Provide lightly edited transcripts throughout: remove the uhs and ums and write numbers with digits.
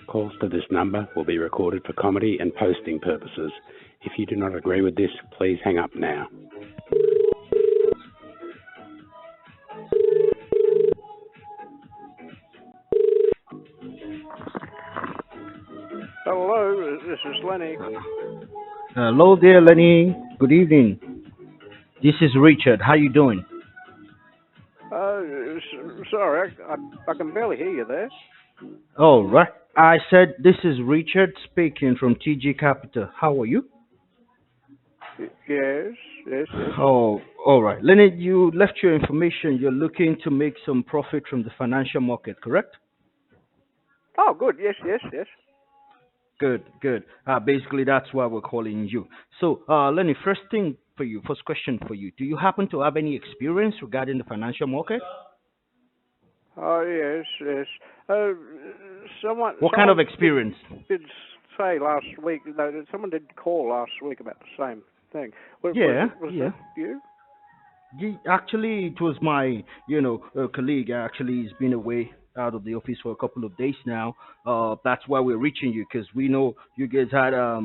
Calls to this number will be recorded for comedy and posting purposes. If you do not agree with this, please hang up now. Hello, this is Lenny. Hello there, Lenny. Good evening. This is Richard. How you doing? Sorry, I can barely hear you there. Oh, right. I said this is Richard speaking from TG Capital. How are you? Yes. Oh, all right. Lenny, you left your information. You're looking to make some profit from the financial market, correct? Oh, good. Yes. Good, good. Basically, that's why we're calling you. So, Lenny, first question for you. Do you happen to have any experience regarding the financial market? Oh, yes. Someone. What kind of experience? Did say last week. No, someone did call last week about the same thing. Was Yeah. that you? Actually, it was my, colleague. Actually, he's been away out of the office for a couple of days now. That's why we're reaching you because we know you guys had, a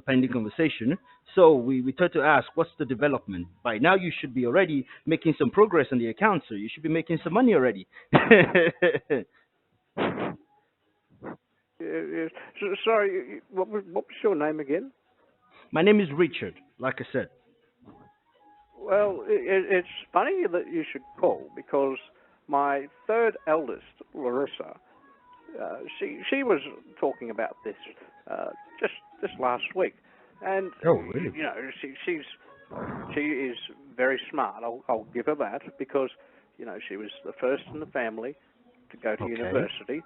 pending conversation. So we tried to ask, what's the development? By now, you should be already making some progress on the account, so you should be making some money already. Yes. Sorry. What was your name again? My name is Richard, like I said. Well, it's funny that you should call because my third eldest, Larissa, she was talking about this just last week, and Oh, really? she is very smart. I'll give her that because she was the first in the family to go to Okay. university,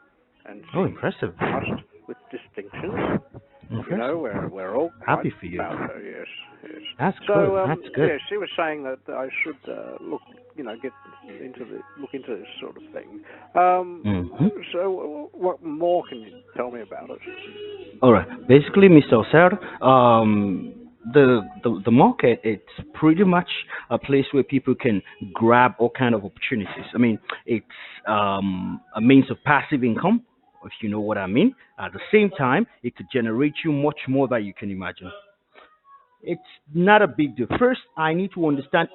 and Oh, she impressive. passed with distinction. Impressive. we're all quite Happy for you. proud of her. Yes. That's So good. That's good. yeah, she was saying that I should look into this sort of thing. hmm So what more can you tell me about it? All right. Basically, Mr. Osar, the market, it's pretty much a place where people can grab all kind of opportunities. I mean, it's a means of passive income, if you know what I mean. At the same time, it could generate you much more than you can imagine. It's not a big deal. First, I need to understand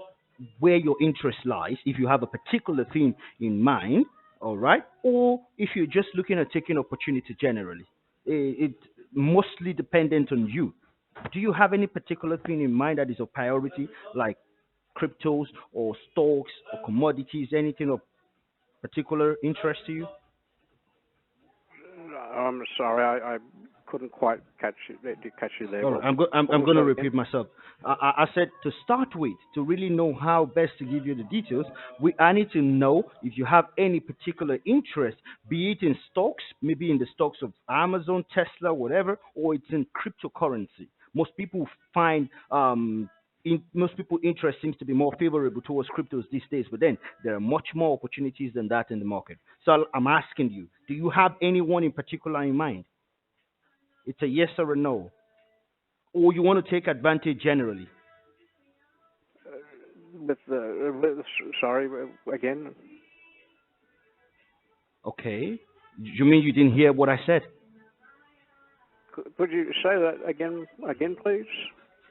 where your interest lies, if you have a particular thing in mind, all right, or if you're just looking at taking opportunity generally. It mostly dependent on you. Do you have any particular thing in mind that is a priority, like cryptos or stocks or commodities, anything of particular interest to you? I'm sorry, I couldn't quite catch you there. All right, I'm What was going to that again? repeat myself. I said to start with, to really know how best to give you the details, I need to know if you have any particular interest, be it in stocks, maybe in the stocks of Amazon, Tesla, whatever, or it's in cryptocurrency. Most people interest seems to be more favorable towards cryptos these days, but then there are much more opportunities than that in the market. So I'm asking you, do you have anyone in particular in mind? It's a yes or a no, or you want to take advantage generally. Sorry again. Okay. You mean you didn't hear what I said? Could you say that again, please?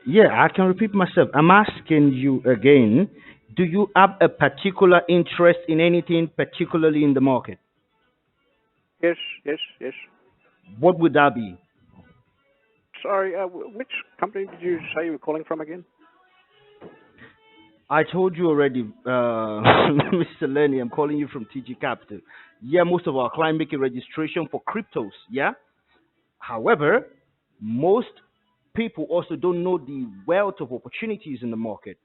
Yeah, I can repeat myself. I'm asking you again, do you have a particular interest in anything, particularly in the market? Yes. What would that be? Sorry, which company did you say you were calling from again? I told you already, Mr. Lenny, I'm calling you from TG Capital. Yeah, most of our clients make a registration for cryptos, yeah? However, most people also don't know the wealth of opportunities in the market.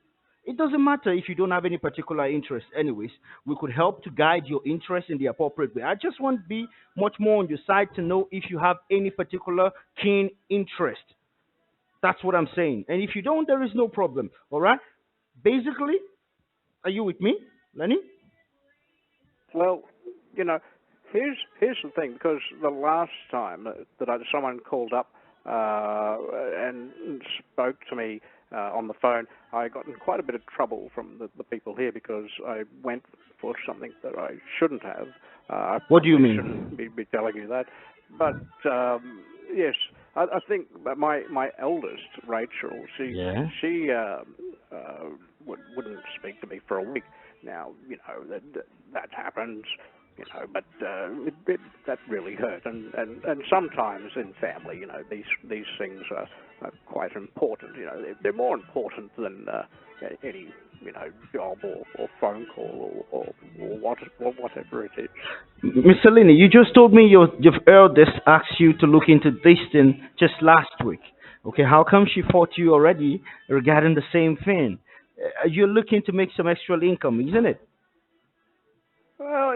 It doesn't matter if you don't have any particular interest, anyways. We could help to guide your interest in the appropriate way. I just want to be much more on your side to know if you have any particular keen interest. That's what I'm saying. And if you don't, there is no problem. All right? Basically, are you with me, Lenny? Well, you know, here's the thing. Because the last time someone called up and spoke to me on the phone, I got in quite a bit of trouble from the people here because I went for something that I shouldn't have. I What do you probably mean? shouldn't be telling you that. But yes, I think that my eldest, Rachel, Yeah. she wouldn't speak to me for a week. Now, that happens, but that really hurt. And sometimes in family, these things are quite important. They're more important than any job or phone call or whatever it is. Mr. Lenny, you just told me your eldest asked you to look into this thing just last week. Okay, how come she fought you already regarding the same thing? You're looking to make some extra income, isn't it? Well,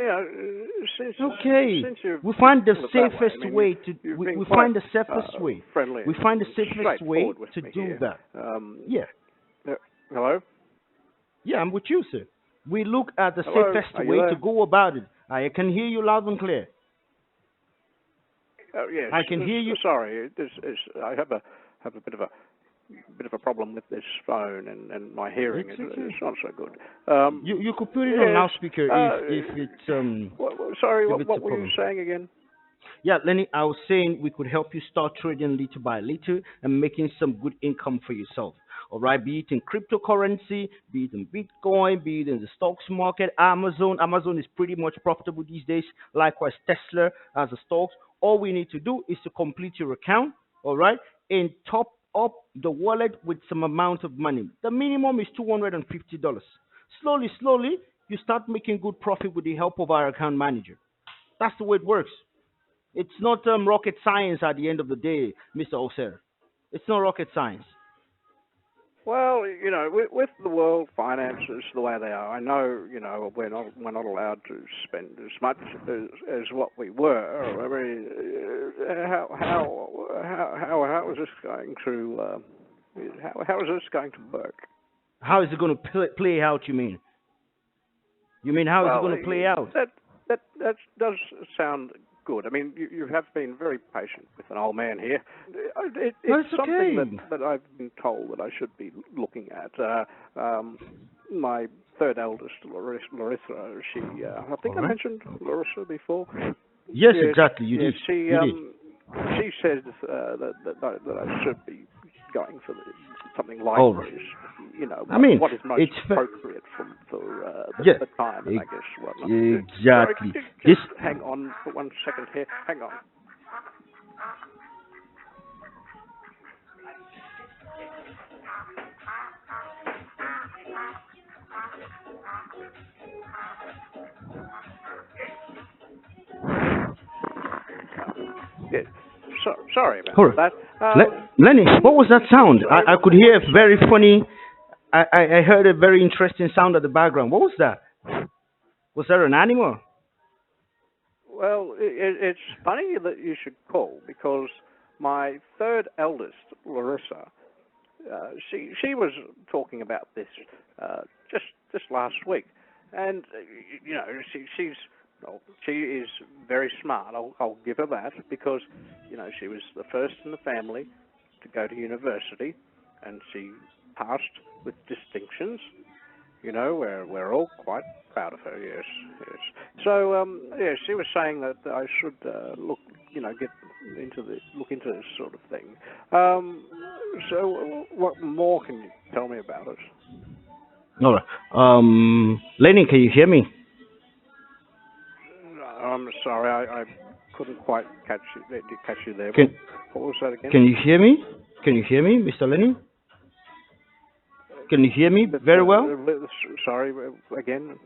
since Okay, since you've we find the put it that way, I safest mean, way to you've we, been we quite find the safest way. friendly We find the and safest way straightforward with to me do here. that. Yeah, Hello, yeah, I'm with you, sir. We look at the hello, safest are you way to there? go about it. I can hear you loud and clear. Oh, yes. I can hear you. Sorry, I have a bit of a problem with this phone and my hearing. It's It's okay. not so good. You could put it on Yes. loudspeaker if it's Sorry, if it's a what were you problem. saying again? Yeah, Lenny, I was saying we could help you start trading little by little and making some good income for yourself. All right, be it in cryptocurrency, be it in Bitcoin, be it in the stocks market, Amazon. Amazon is pretty much profitable these days. Likewise, Tesla as a stocks. All we need to do is to complete your account, all right, and top up the wallet with some amount of money. The minimum is $250. Slowly, slowly, you start making good profit with the help of our account manager. That's the way it works. It's not rocket science at the end of the day, Mr. Oser. It's not rocket science. Well, with the world finances the way they are, I know, we're not allowed to spend as much as what we were. I mean, how is this going to how is this going to work? How is it going to play out, you mean? You mean how is it Well, going to play out? that does sound good. I mean, you have been very patient with an old man here. No, It's it's something okay. that I've been told that I should be looking at. My third eldest, Larissa, she, I All think I right. mentioned Larissa before. Yes, Yes, exactly. You yes. did. You did. She says that I should be going for something like All right. this. I mean, What is most it's appropriate for yeah, the time, and I guess whatnot. Sorry, exactly. could you This just hang on for 1 second here? Hang on. Yeah, sorry about Hold on. that. Lenny, what was that sound? Sorry, I could hear a very funny. I heard a very interesting sound at the background. What was that? Was there an animal? well, it's funny that you should call because my third eldest, Larissa, she was talking about this just last week, and she's well, she is very smart. I'll give her that because she was the first in the family to go to university, and she passed with distinctions. We're all quite proud of her. Yes, yes. So yeah, she was saying that I should look into this sort of thing. So what more can you tell me about it? All right. Lenny, can you hear me? I'm sorry, I couldn't quite catch you there. Can What was that again? Can you hear me? Can you hear me, Mr. Lenny? Can you hear me very well? Sorry, again.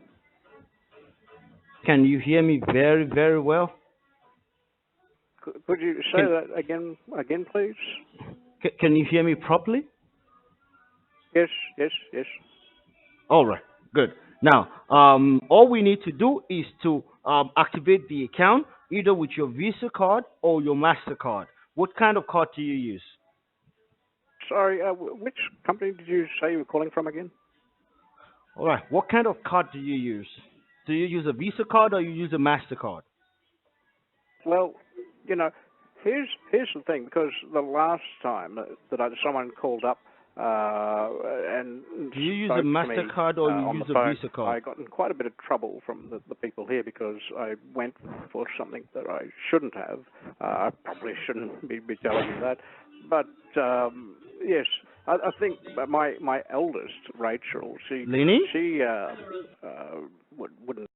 Can you hear me very, very well? Could you say Can that again, please? Can you hear me properly? Yes, yes, yes. All right, good. Now, all we need to do is to activate the account either with your Visa card or your Mastercard. What kind of card do you use? Sorry, which company did you say you were calling from again? All right, what kind of card do you use? Do you use a Visa card or you use a Mastercard? Well, here's the thing. Because the last time that someone called up, and Do you use spoke a to me, Mastercard or on you use the a phone. Visa card? I got in quite a bit of trouble from the people here because I went for something that I shouldn't have. I probably shouldn't be telling you that, but yes, I think my eldest, Rachel, Lenny? she wouldn't